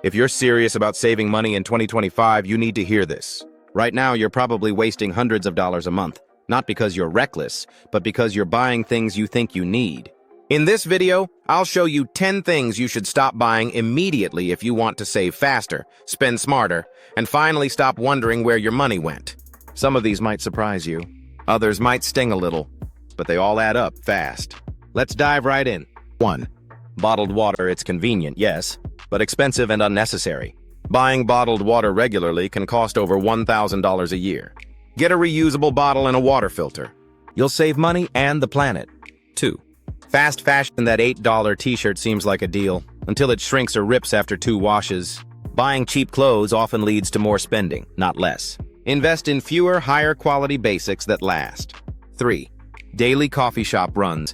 If you're serious about saving money in 2025, you need to hear this. Right now, you're probably wasting hundreds of dollars a month, not because you're reckless, but because you're buying things you think you need. In this video, I'll show you 10 things you should stop buying immediately if you want to save faster, spend smarter, and finally stop wondering where your money went. Some of these might surprise you. Others might sting a little, but they all add up fast. Let's dive right in. 1. Bottled water. It's convenient, yes, but expensive and unnecessary. Buying bottled water regularly can cost over $1,000 a year. Get a reusable bottle and a water filter. You'll save money and the planet. 2. Fast fashion. That $8 t-shirt seems like a deal, until it shrinks or rips after 2 washes. Buying cheap clothes often leads to more spending, not less. Invest in fewer, higher quality basics that last. 3. Daily coffee shop runs.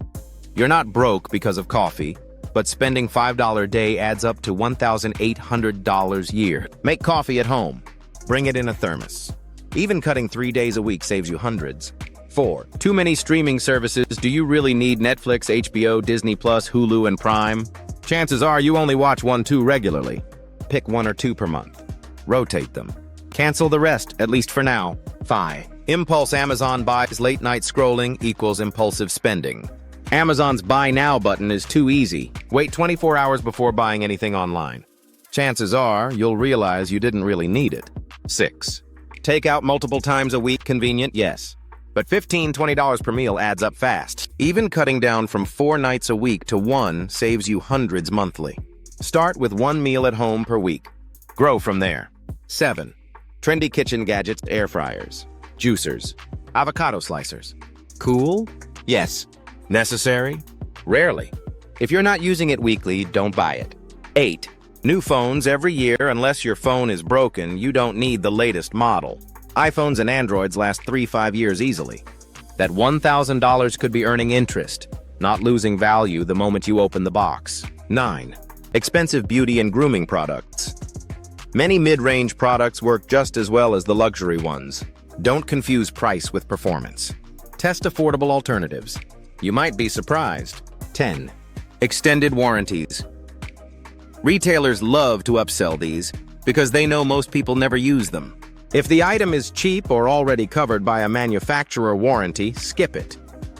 You're not broke because of coffee, but spending $5 a day adds up to $1,800 a year. Make coffee at home. Bring it in a thermos. Even cutting 3 days a week saves you hundreds. 4. Too many streaming services. Do you really need Netflix, HBO, Disney+, Hulu, and Prime? Chances are you only watch 1-2 regularly. Pick 1 or 2 per month. Rotate them. Cancel the rest, at least for now. 5. Impulse. Amazon buys. Late night scrolling equals impulsive spending. Amazon's Buy Now button is too easy. Wait 24 hours before buying anything online. Chances are you'll realize you didn't really need it. 6. Take out multiple times a week. Convenient, yes. But $15–20 per meal adds up fast. Even cutting down from 4 nights a week to 1 saves you hundreds monthly. Start with 1 meal at home per week. Grow from there. 7. Trendy kitchen gadgets. Air fryers, juicers, avocado slicers. Cool? Yes. Necessary? Rarely. If you're not using it weekly, don't buy it. 8. New phones every year. Unless your phone is broken, you don't need the latest model. iPhones and Androids last 3–5 years easily. That $1,000 could be earning interest, not losing value the moment you open the box. 9. Expensive beauty and grooming products. Many mid-range products work just as well as the luxury ones. Don't confuse price with performance. Test affordable alternatives. You might be surprised. 10. Extended warranties. Retailers love to upsell these because they know most people never use them. If the item is cheap or already covered by a manufacturer warranty, skip it.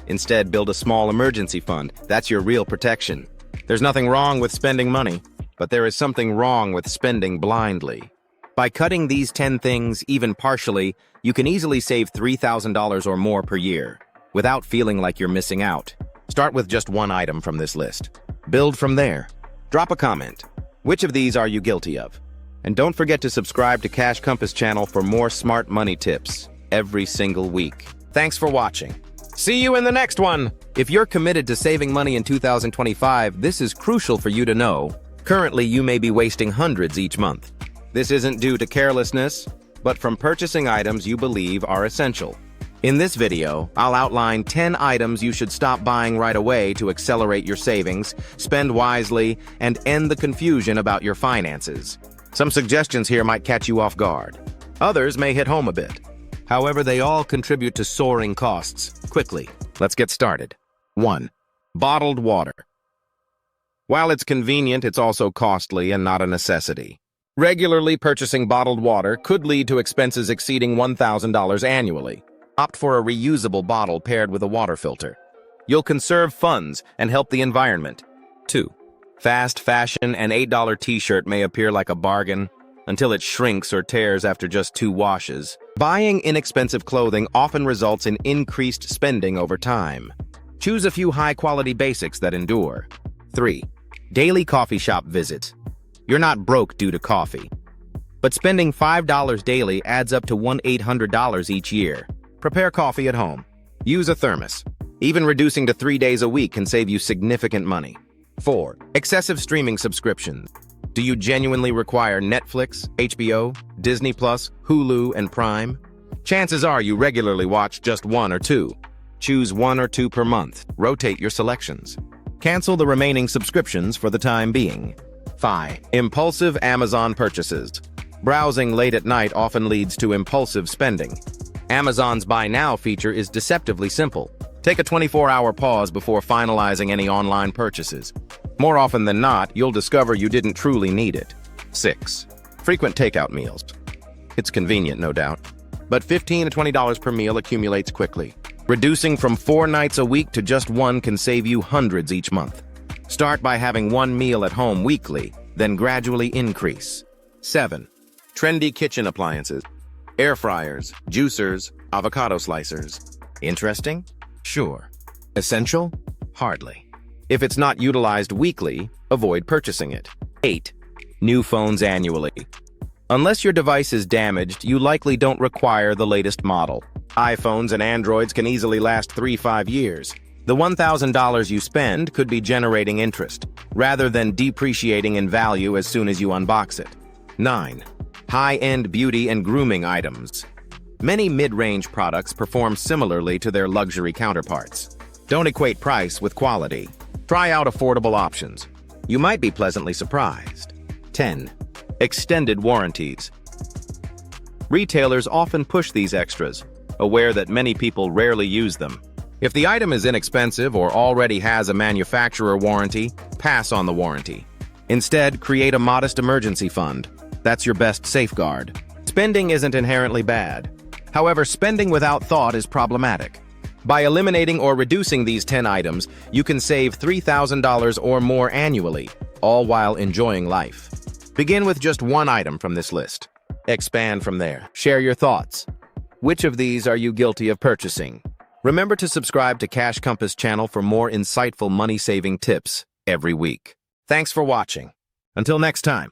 Instead, build a small emergency fund. That's your real protection. There's nothing wrong with spending money, but there is something wrong with spending blindly. By cutting these 10 things, even partially, you can easily save $3,000 or more per year, without feeling like you're missing out. Start with just 1 item from this list. Build from there. Drop a comment. Which of these are you guilty of? And don't forget to subscribe to Cash Compass channel for more smart money tips every single week. Thanks for watching. See you in the next one! If you're committed to saving money in 2025, this is crucial for you to know. Currently, you may be wasting hundreds each month. This isn't due to carelessness, but from purchasing items you believe are essential. In this video, I'll outline 10 items you should stop buying right away to accelerate your savings, spend wisely, and end the confusion about your finances. Some suggestions here might catch you off guard. Others may hit home a bit. However, they all contribute to soaring costs. Quickly, let's get started. 1. Bottled water. While it's convenient, it's also costly and not a necessity. Regularly purchasing bottled water could lead to expenses exceeding $1,000 annually. Opt for a reusable bottle paired with a water filter. You'll conserve funds and help the environment. 2. Fast fashion. An $8 t-shirt may appear like a bargain until it shrinks or tears after just 2 washes. Buying inexpensive clothing often results in increased spending over time. Choose a few high-quality basics that endure. 3. Daily coffee shop visits. You're not broke due to coffee, but spending $5 daily adds up to $1,800 each year. Prepare coffee at home. Use a thermos. Even reducing to 3 days a week can save you significant money. 4. Excessive streaming subscriptions. Do you genuinely require Netflix, HBO, Disney+, Hulu, and Prime? Chances are you regularly watch just 1 or 2. Choose 1 or 2 per month. Rotate your selections. Cancel the remaining subscriptions for the time being. 5. Impulsive Amazon purchases. Browsing late at night often leads to impulsive spending. Amazon's Buy Now feature is deceptively simple. Take a 24-hour pause before finalizing any online purchases. More often than not, you'll discover you didn't truly need it. 6. Frequent takeout meals. It's convenient, no doubt, but $15 to $20 per meal accumulates quickly. Reducing from 4 nights a week to just 1 can save you hundreds each month. Start by having 1 meal at home weekly, then gradually increase. 7. Trendy kitchen appliances. Air fryers, juicers, avocado slicers. Interesting? Sure. Essential? Hardly. If it's not utilized weekly, avoid purchasing it. 8. New phones annually. Unless your device is damaged, you likely don't require the latest model. iPhones and Androids can easily last 3-5 years. The $1,000 you spend could be generating interest, rather than depreciating in value as soon as you unbox it. 9. High-end beauty and grooming items. Many mid-range products perform similarly to their luxury counterparts. Don't equate price with quality. Try out affordable options. You might be pleasantly surprised. 10. Extended warranties. Retailers often push these extras, aware that many people rarely use them. If the item is inexpensive or already has a manufacturer warranty, pass on the warranty. Instead, create a modest emergency fund. That's your best safeguard. Spending isn't inherently bad. However, spending without thought is problematic. By eliminating or reducing these 10 items, you can save $3,000 or more annually, all while enjoying life. Begin with just 1 item from this list. Expand from there. Share your thoughts. Which of these are you guilty of purchasing? Remember to subscribe to Cash Compass channel for more insightful money-saving tips every week. Thanks for watching. Until next time.